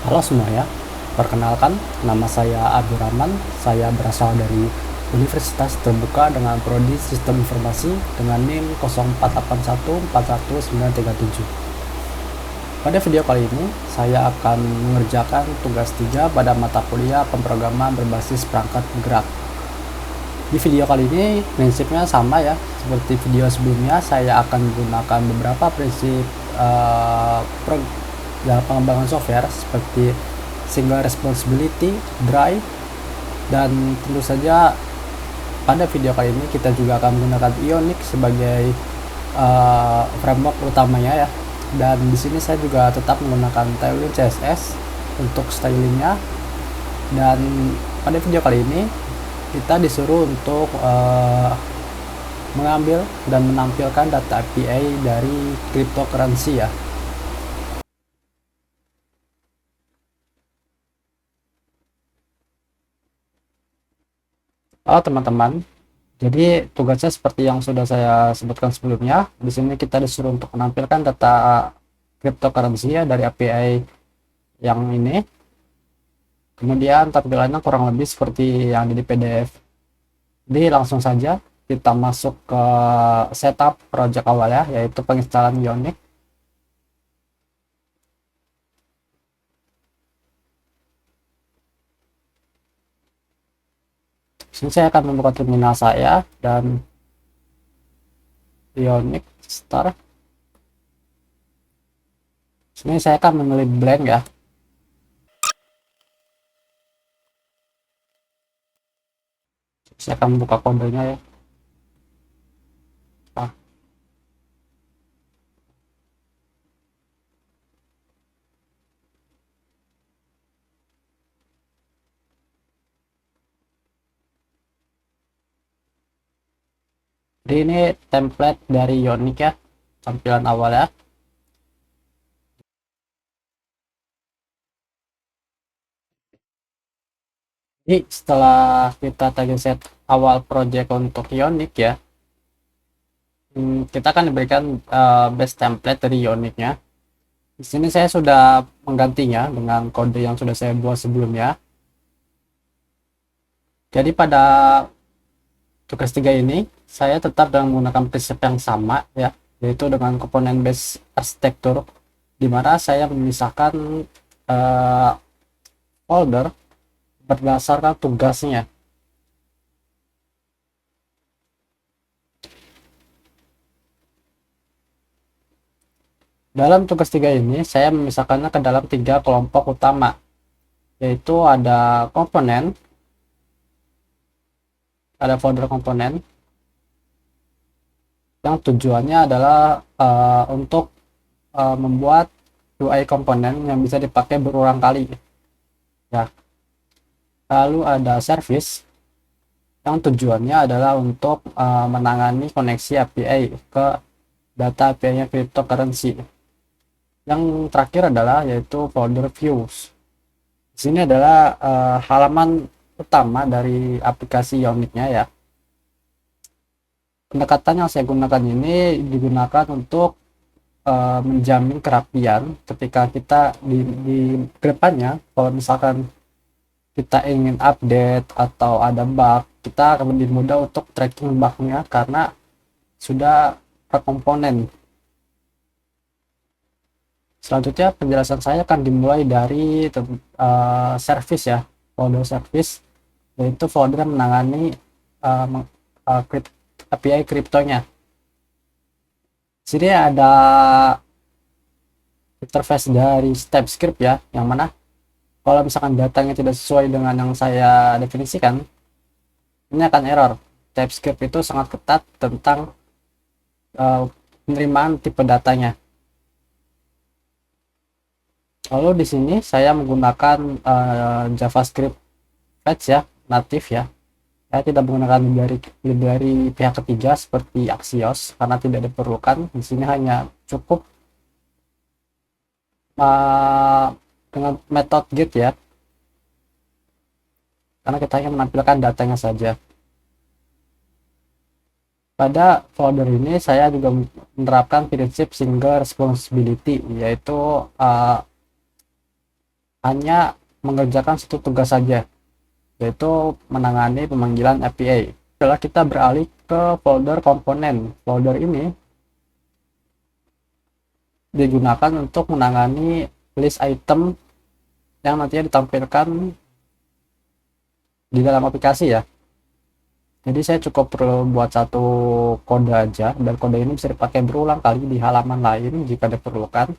Halo semuanya, perkenalkan nama saya Abdurrahman. Saya berasal dari Universitas Terbuka dengan Prodi Sistem Informasi dengan NIM 0481419137. Pada video kali ini, saya akan mengerjakan tugas 3 pada mata kuliah pemrograman berbasis perangkat gerak. Di video kali ini prinsipnya sama ya, seperti video sebelumnya. Saya akan menggunakan beberapa prinsip dalam pengembangan software seperti single responsibility, dry, dan tentu saja pada video kali ini kita juga akan menggunakan Ionic sebagai framework utamanya ya. Dan di sini saya juga tetap menggunakan Tailwind CSS untuk stylingnya. Dan pada video kali ini kita disuruh untuk mengambil dan menampilkan data API dari cryptocurrency ya. Halo teman-teman, jadi tugasnya seperti yang sudah saya sebutkan sebelumnya. Di sini kita disuruh untuk menampilkan data cryptocurrency ya dari API yang ini. Kemudian tampilannya kurang lebih seperti yang di PDF. Jadi langsung saja kita masuk ke setup project awal ya, yaitu penginstalan Ionic. Sini saya akan membuka terminal saya dan Ionic start. Sini saya akan memilih blank ya. Saya akan membuka kodenya ya. Nah, jadi ini template dari Ionic ya, tampilan awal ya. Jadi setelah kita tadi set awal project untuk Ionic ya, kita akan diberikan base template dari Ionicnya. Di sini saya sudah menggantinya dengan kode yang sudah saya buat sebelumnya. Jadi pada tugas 3 ini saya tetap dengan menggunakan prinsip yang sama ya, yaitu dengan komponen base arsitektur, di mana saya memisahkan folder berdasarkan tugasnya. Dalam tugas 3 ini saya memisahkannya ke dalam 3 kelompok utama, yaitu ada komponen, ada folder komponen yang tujuannya adalah untuk membuat UI komponen yang bisa dipakai berulang kali ya. Lalu ada service yang tujuannya adalah untuk menangani koneksi API ke data API-nya cryptocurrency. Yang terakhir adalah yaitu folder views. Di sini adalah halaman utama dari aplikasi Ionic-nya ya. Pendekatan yang saya gunakan ini digunakan untuk menjamin kerapian ketika kita di kedepannya, kalau misalkan kita ingin update atau ada bug, kita akan lebih mudah untuk tracking bugnya karena sudah per komponen. Selanjutnya penjelasan saya akan dimulai dari service ya, folder service, yaitu folder yang menangani API kriptonya. Sini ada interface dari TypeScript ya, yang mana kalau misalkan datanya tidak sesuai dengan yang saya definisikan, ini akan error. TypeScript itu sangat ketat tentang penerimaan tipe datanya. Lalu di sini saya menggunakan JavaScript patch ya, natif ya. Saya tidak menggunakan library pihak ketiga seperti Axios karena tidak diperlukan. Di sini hanya cukup dengan metode get ya, karena kita hanya menampilkan datanya saja. Pada folder ini saya juga menerapkan prinsip single responsibility, yaitu hanya mengerjakan satu tugas saja, yaitu menangani pemanggilan API. Setelah kita beralih ke folder komponen, folder ini digunakan untuk menangani list item yang nantinya ditampilkan di dalam aplikasi ya. Jadi saya cukup perlu buat satu kode aja, dan kode ini bisa dipakai berulang kali di halaman lain jika diperlukan.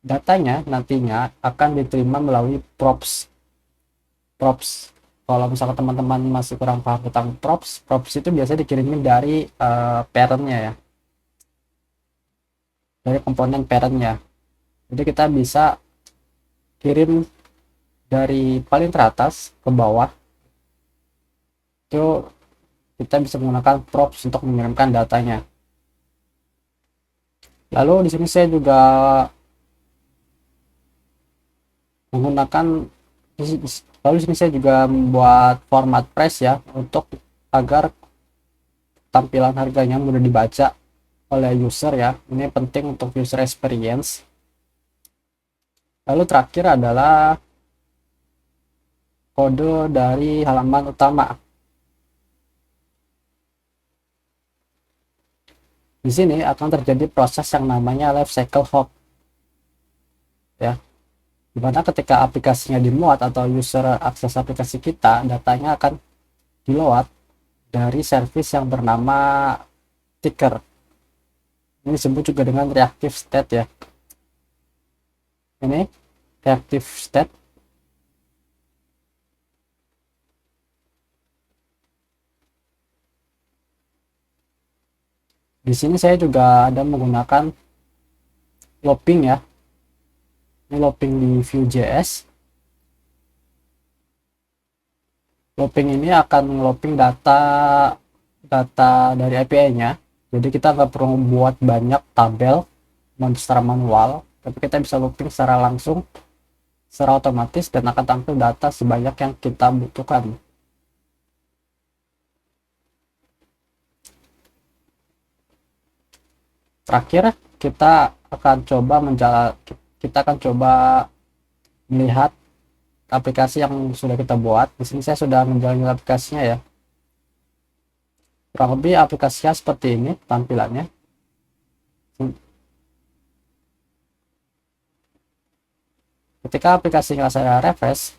Datanya nantinya akan diterima melalui props. Props, kalau misalkan teman-teman masih kurang paham tentang props, props itu biasanya dikirimin dari parentnya ya, dari komponen parentnya. Jadi kita bisa kirim dari paling teratas ke bawah, itu kita bisa menggunakan props untuk mengirimkan datanya. Lalu di sini saya juga menggunakan, lalu di sini saya juga membuat format price ya, untuk agar tampilan harganya mudah dibaca oleh user ya. Ini penting untuk user experience. Lalu terakhir adalah kode dari halaman utama. Di sini akan terjadi proses yang namanya life cycle hop ya, dimana ketika aplikasinya dimuat atau user akses aplikasi kita, datanya akan diload dari service yang bernama ticker. Ini disebut juga dengan reactive state ya. Ini reactive state. Di sini saya juga ada menggunakan looping ya. Ini looping di Vue.js. Looping ini akan looping data dari API-nya. Jadi kita nggak perlu buat banyak tabel secara manual, tapi kita bisa looping secara langsung, secara otomatis, dan akan tampil data sebanyak yang kita butuhkan. Terakhir kita akan coba melihat aplikasi yang sudah kita buat. Di sini saya sudah menjalani aplikasinya ya. Kurang lebih aplikasinya seperti ini tampilannya. Ketika aplikasinya saya refresh,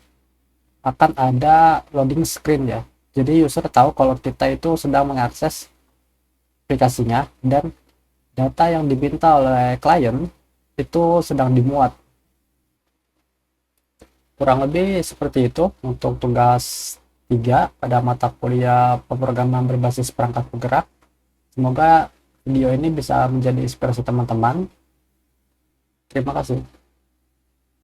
akan ada loading screen ya. Jadi user tahu kalau kita itu sedang mengakses aplikasinya, dan data yang diminta oleh klien itu sedang dimuat. Kurang lebih seperti itu untuk tugas 3 pada mata kuliah pemrograman berbasis perangkat penggerak. Semoga video ini bisa menjadi inspirasi teman-teman. Terima kasih.